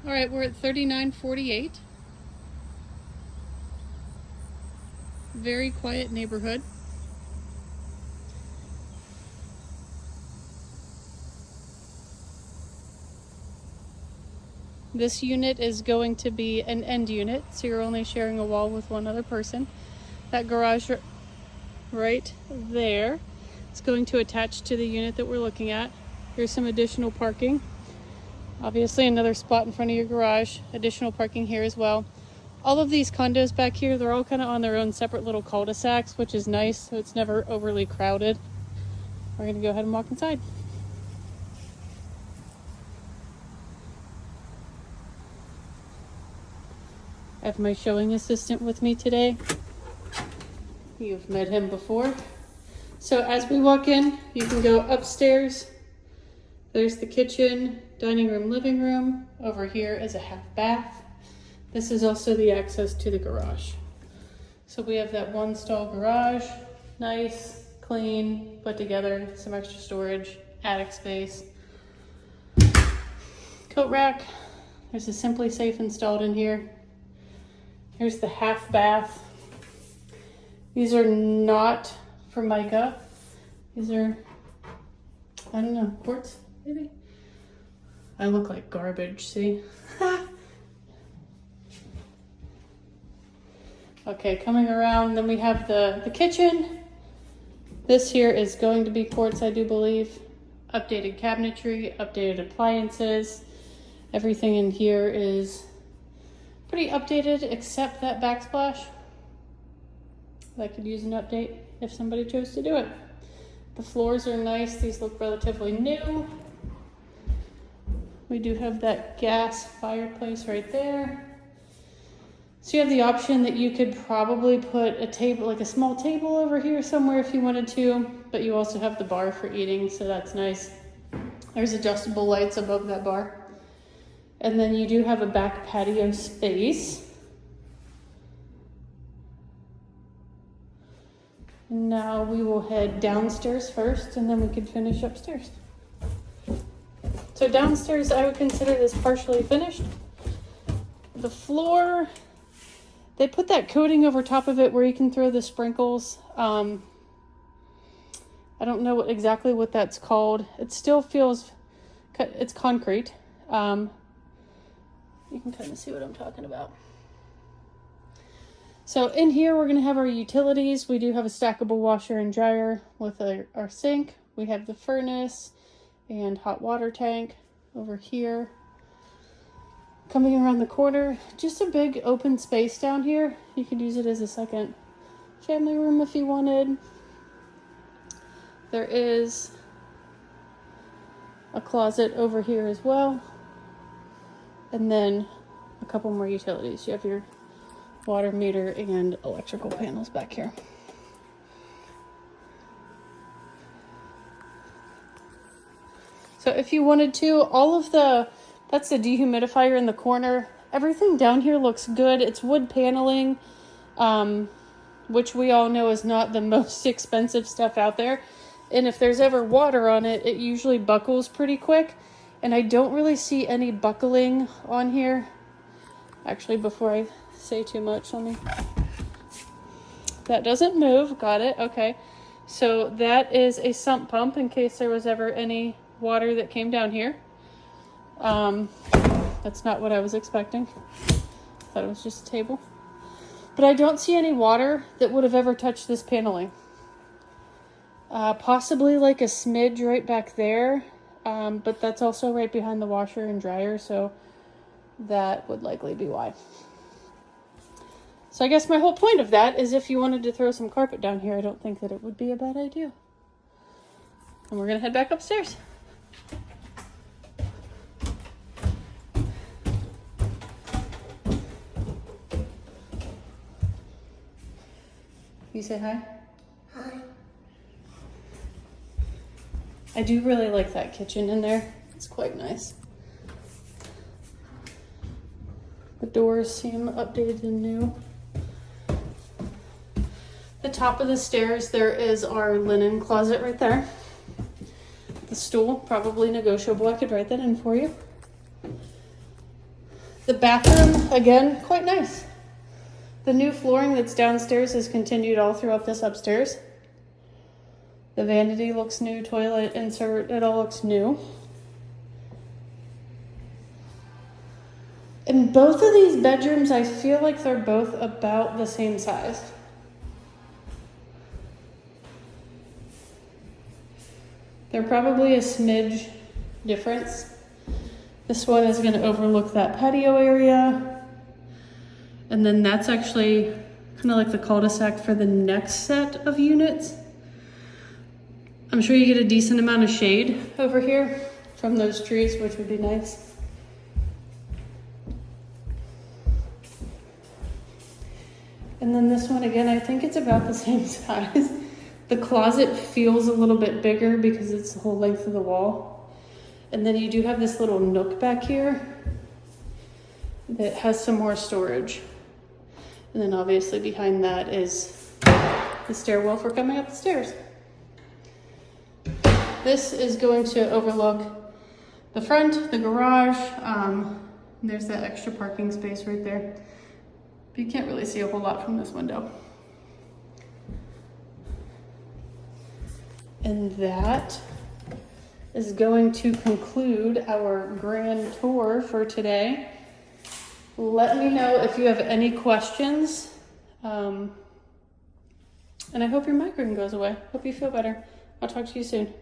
All right, we're at 3948. Very quiet neighborhood. This unit is going to be an end unit, so you're only sharing a wall with one other person. That garage right there is going to attach to the unit that we're looking at. Here's some additional parking. Obviously another spot in front of your garage, additional parking here as well. All of these condos back here, they're all kind of on their own separate little cul-de-sacs, which is nice, so it's never overly crowded. We're gonna go ahead and walk inside. I have my showing assistant with me today. You've met him before. So as we walk in, you can go upstairs. There's the kitchen, dining room, living room. Over here is a half bath. This is also the access to the garage. So we have that one stall garage, nice, clean, put together, some extra storage, attic space. Coat rack, there's a Simply Safe installed in here. Here's the half bath. These are not Formica. These are, I don't know, quartz, maybe? I look like garbage, see? Okay, coming around, then we have the kitchen. This here is going to be quartz, I do believe. Updated cabinetry, updated appliances. Everything in here is pretty updated except that backsplash. That could use an update if somebody chose to do it. The floors are nice. These look relatively new. We do have that gas fireplace right there. So you have the option that you could probably put a table, like a small table over here somewhere if you wanted to, but you also have the bar for eating, so that's nice. There's adjustable lights above that bar. And then you do have a back patio space. Now we will head downstairs first, and then we can finish upstairs. So downstairs, I would consider this partially finished. The floor, they put that coating over top of it where you can throw the sprinkles. I don't know exactly what that's called. It still feels, it's concrete. You can kind of see what I'm talking about. So in here, we're gonna have our utilities. We do have a stackable washer and dryer with our sink. We have the furnace and hot water tank over here. Coming around the corner, just a big open space down here. You could use it as a second family room if you wanted. There is a closet over here as well. And then a couple more utilities. You have your water meter and electrical panels back here. So if you wanted to, that's the dehumidifier in the corner. Everything down here looks good. It's wood paneling, which we all know is not the most expensive stuff out there. And if there's ever water on it, it usually buckles pretty quick. And I don't really see any buckling on here. Actually, before I say too much, that doesn't move. Got it. Okay. So that is a sump pump in case there was ever any water that came down here. That's not what I was expecting. Thought it was just a table. But I don't see any water that would have ever touched this paneling. Possibly like a smidge right back there. But that's also right behind the washer and dryer, so that would likely be why. So I guess my whole point of that is if you wanted to throw some carpet down here, I don't think that it would be a bad idea. And we're gonna head back upstairs. You say hi? Hi. I do really like that kitchen in there. It's quite nice. The doors seem updated and new. The top of the stairs, there is our linen closet right there. The stool, probably negotiable. I could write that in for you. The bathroom, again, quite nice. The new flooring that's downstairs has continued all throughout this upstairs. The vanity looks new, toilet insert, it all looks new. And both of these bedrooms, I feel like they're both about the same size. They're probably a smidge difference. This one is going to overlook that patio area. And then that's actually kind of like the cul-de-sac for the next set of units. I'm sure you get a decent amount of shade over here from those trees, which would be nice. And then this one, again, I think it's about the same size. The closet feels a little bit bigger because it's the whole length of the wall. And then you do have this little nook back here that has some more storage. And then obviously behind that is the stairwell for coming up the stairs. This is going to overlook the front, the garage. There's that extra parking space right there. But you can't really see a whole lot from this window. And that is going to conclude our grand tour for today. Let me know if you have any questions. And I hope your migraine goes away. Hope you feel better. I'll talk to you soon.